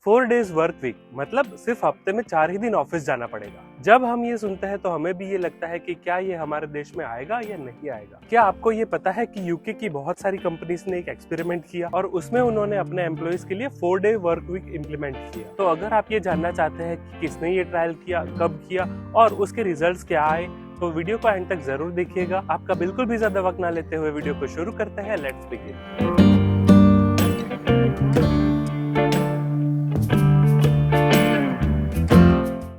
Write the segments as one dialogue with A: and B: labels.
A: 4 days work week मतलब सिर्फ हफ्ते में 4 ही दिन ऑफिस जाना पड़ेगा। जब हम ये सुनते हैं तो हमें भी ये लगता है कि क्या ये हमारे देश में आएगा या नहीं आएगा। क्या आपको ये पता है कि यूके की बहुत सारी कंपनीज ने एक एक्सपेरिमेंट किया और उसमें उन्होंने अपने एम्प्लॉइज के लिए 4 डे वर्क वीक इम्प्लीमेंट किया। तो अगर आप ये जानना चाहते हैं कि किसने ये ट्रायल किया, कब किया और उसके रिजल्ट्स क्या आए, तो वीडियो को एंड तक जरूर देखिएगा। आपका बिल्कुल भी ज्यादा वक्त ना लेते हुए वीडियो को शुरू करते हैं। Let's begin.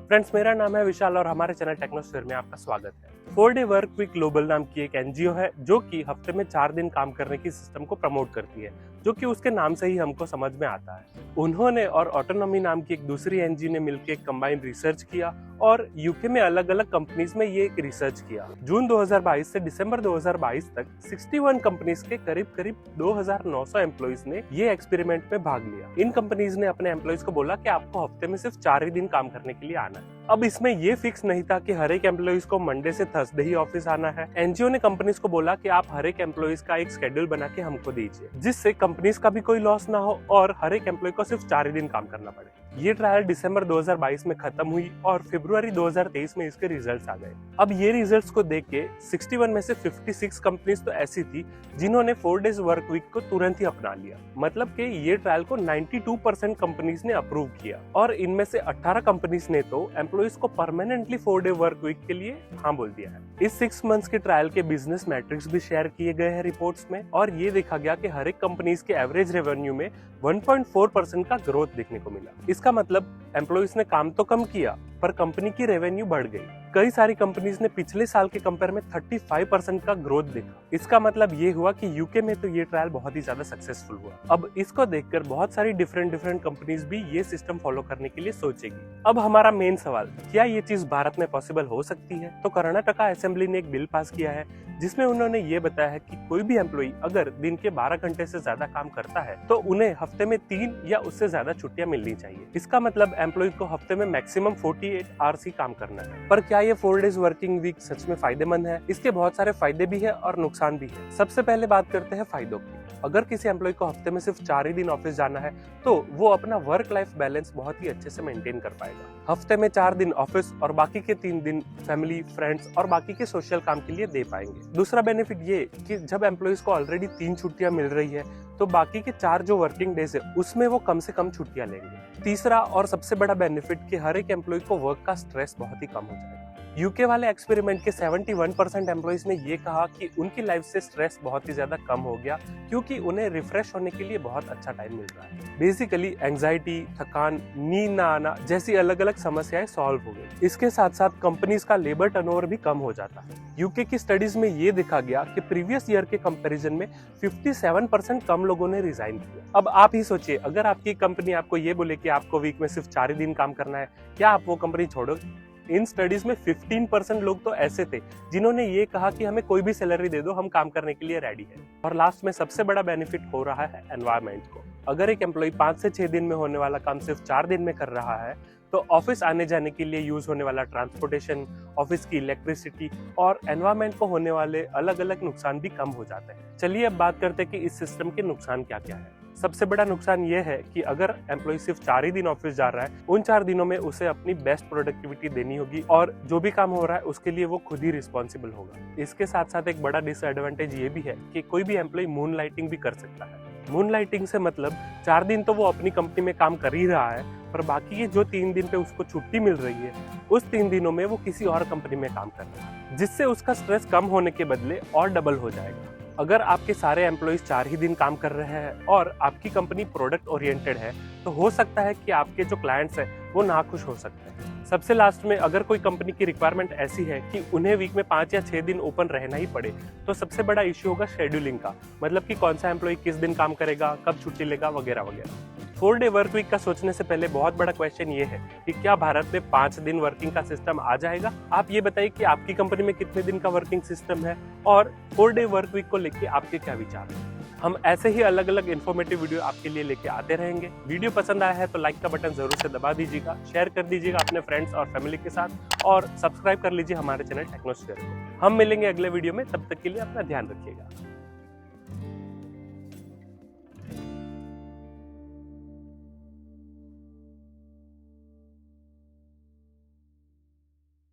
A: फ्रेंड्स, मेरा नाम है विशाल और हमारे चैनल टेक्नोस्फेयर में आपका स्वागत है। 4 डे वर्क वीक ग्लोबल नाम की एक एनजीओ है जो कि हफ्ते में 4 दिन काम करने की सिस्टम को प्रमोट करती है, जो कि उसके नाम से ही हमको समझ में आता है। उन्होंने और ऑटोनॉमी नाम की एक दूसरी एनजीओ ने मिलकर एक कंबाइंड रिसर्च किया और यूके में अलग अलग कंपनीज में ये एक रिसर्च किया। जून 2022 से दिसंबर 2022 तक 61 कंपनीज के करीब 2900 एम्प्लॉइज ने ये एक्सपेरिमेंट में भाग लिया। इन कंपनीज ने अपने एम्प्लॉइज को बोला कि आपको हफ्ते में सिर्फ 4 ही दिन काम करने के लिए आना है। अब इसमें ये फिक्स नहीं था कि हर एक एम्प्लॉइज को मंडे से थर्सडे ही ऑफिस आना है। एनजीओ ने कंपनीज को बोला कि आप हर एक एम्प्लॉइज का एक शेड्यूल बना के हमको दीजिए, जिससे कंपनीज का भी कोई लॉस ना हो और हर एक एम्प्लॉय को सिर्फ 4 ही दिन काम करना पड़े। ये ट्रायल दिसंबर 2022 में खत्म हुई और फरवरी 2023 में इसके रिजल्ट्स आ गए। अब ये रिजल्ट्स को देख के 61 में से 56 कंपनीज तो ऐसी थी जिन्होंने 4 डेज वर्क वीक को तुरंत ही अपना लिया। मतलब कि ये ट्रायल को 92% कंपनीज ने अप्रूव किया और इनमें से 18 कंपनीज ने तो एम्प्लॉइज को परमानेंटली 4 डे वर्क वीक के लिए हाँ बोल दिया है। इस 6 मंथ्स के ट्रायल के बिजनेस मैट्रिक्स भी शेयर किए गए हैं रिपोर्ट्स में और ये देखा गया कि हर एक कंपनीज के एवरेज रेवेन्यू में 1.4% का ग्रोथ देखने को मिला। इसका मतलब एम्प्लॉइज ने काम तो कम किया पर कंपनी की रेवेन्यू बढ़ गई। कई सारी कंपनीज ने पिछले साल के कंपेयर में 35% का ग्रोथ देखा। इसका मतलब ये हुआ कि यूके में तो ये ट्रायल बहुत ही ज्यादा सक्सेसफुल हुआ। अब इसको देखकर बहुत सारी डिफरेंट कंपनीज भी ये सिस्टम फॉलो करने के लिए सोचेगी। अब हमारा मेन सवाल, क्या ये चीज भारत में पॉसिबल हो सकती है? तो कर्नाटक असेंबली ने एक बिल पास किया है जिसमें उन्होंने ये बताया है कि कोई भी एम्प्लॉय अगर दिन के 12 घंटे से ज्यादा काम करता है तो उन्हें हफ्ते में 3 या उससे ज्यादा छुट्टियां मिलनी चाहिए। इसका मतलब एम्प्लॉय को हफ्ते में मैक्सिमम 48 आवर्स ही काम करना है। पर क्या ये 4 डेज वर्किंग वीक सच में फायदेमंद है? इसके बहुत सारे फायदे भी है और नुकसान भी है। सबसे पहले बात करते हैं फायदों की। अगर किसी एम्प्लॉय को हफ्ते में सिर्फ 4 ही दिन ऑफिस जाना है तो वो अपना वर्क लाइफ बैलेंस बहुत ही अच्छे से मेंटेन कर पाएगा। हफ्ते में 4 दिन ऑफिस और बाकी के 3 दिन फैमिली, फ्रेंड्स और बाकी के सोशल काम के लिए दे पाएंगे। दूसरा बेनिफिट ये कि जब एम्प्लॉइज को ऑलरेडी 3 छुट्टियां मिल रही है तो बाकी के 4 जो वर्किंग डेज है उसमें वो कम से कम छुट्टियां लेंगे। तीसरा और सबसे बड़ा बेनिफिट कि हर एक एम्प्लॉय को वर्क का स्ट्रेस बहुत ही कम हो जाएगा। यूके वाले एक्सपेरिमेंट के 71% एम्प्लॉइज ने ये कहा कि उनकी लाइफ से स्ट्रेस बहुत ही ज्यादा कम हो गया क्योंकि उन्हें रिफ्रेश होने के लिए बहुत अच्छा टाइम मिल रहा है। बेसिकली एंजाइटी, थकान, नींद ना आना जैसी अलग अलग समस्याएं सॉल्व हो गई। इसके साथ साथ कंपनीज का लेबर टर्नओवर भी कम हो जाता है। यूके की स्टडीज में ये देखा गया कि प्रीवियस ईयर के कंपैरिजन में 57% कम लोगों ने रिजाइन किया। अब आप ही सोचिए, अगर आपकी कंपनी आपको ये बोले कि आपको वीक में सिर्फ 4 ही दिन काम करना है, क्या आप वो कंपनी छोड़ोगे? इन स्टडीज में 15% लोग तो ऐसे थे जिन्होंने ये कहा कि हमें कोई भी सैलरी दे दो, हम काम करने के लिए रेडी है। और लास्ट में सबसे बड़ा बेनिफिट हो रहा है एनवायरमेंट को। अगर एक एम्प्लॉय 5 से 6 दिन में होने वाला काम सिर्फ 4 दिन में कर रहा है तो ऑफिस आने जाने के लिए यूज होने वाला ट्रांसपोर्टेशन, ऑफिस की इलेक्ट्रिसिटी और एनवायरमेंट को होने वाले अलग अलग नुकसान भी कम हो जाते हैं। चलिए अब बात करते हैं कि इस सिस्टम के नुकसान क्या क्या है। सबसे बड़ा नुकसान ये है कि अगर एम्प्लॉय सिर्फ 4 ही दिन ऑफिस जा रहा है, उन 4 दिनों में उसे अपनी बेस्ट प्रोडक्टिविटी देनी होगी और जो भी काम हो रहा है उसके लिए वो खुद ही रिस्पॉन्सिबल होगा। इसके साथ साथ एक बड़ा डिसएडवांटेज ये भी है कि कोई भी एम्प्लॉय मून लाइटिंग भी कर सकता है। मून लाइटिंग से मतलब 4 दिन तो वो अपनी कंपनी में काम कर ही रहा है पर बाकी के जो 3 दिन पे उसको छुट्टी मिल रही है उस 3 दिनों में वो किसी और कंपनी में काम कर रहा है, जिससे उसका स्ट्रेस कम होने के बदले और डबल हो जाएगा। अगर आपके सारे एम्प्लॉइज 4 ही दिन काम कर रहे हैं और आपकी कंपनी प्रोडक्ट ओरिएंटेड है तो हो सकता है कि आपके जो क्लाइंट्स हैं वो नाखुश हो सकते हैं। सबसे लास्ट में, अगर कोई कंपनी की रिक्वायरमेंट ऐसी है कि उन्हें वीक में 5 या 6 दिन ओपन रहना ही पड़े तो सबसे बड़ा इश्यू होगा शेड्यूलिंग का, मतलब कि कौन सा एम्प्लॉय किस दिन काम करेगा, कब छुट्टी लेगा वगैरह वगैरह। 4 डे वर्क वीक का सोचने से पहले बहुत बड़ा क्वेश्चन ये है कि क्या भारत में 5 दिन वर्किंग का सिस्टम आ जाएगा? आप ये बताइए कि आपकी कंपनी में कितने दिन का वर्किंग सिस्टम है और 4 डे वर्क वीक को लेके आपके क्या विचार हैं? हम ऐसे ही अलग अलग इन्फॉर्मेटिव वीडियो आपके लिए लेके आते रहेंगे। वीडियो पसंद आया है तो लाइक का बटन जरूर से दबा दीजिएगा, शेयर कर दीजिएगा अपने फ्रेंड्स और फैमिली के साथ और सब्सक्राइब कर लीजिए हमारे चैनल टेक्नोस्फेयर को। हम मिलेंगे अगले वीडियो में, तब तक के लिए अपना ध्यान रखिएगा।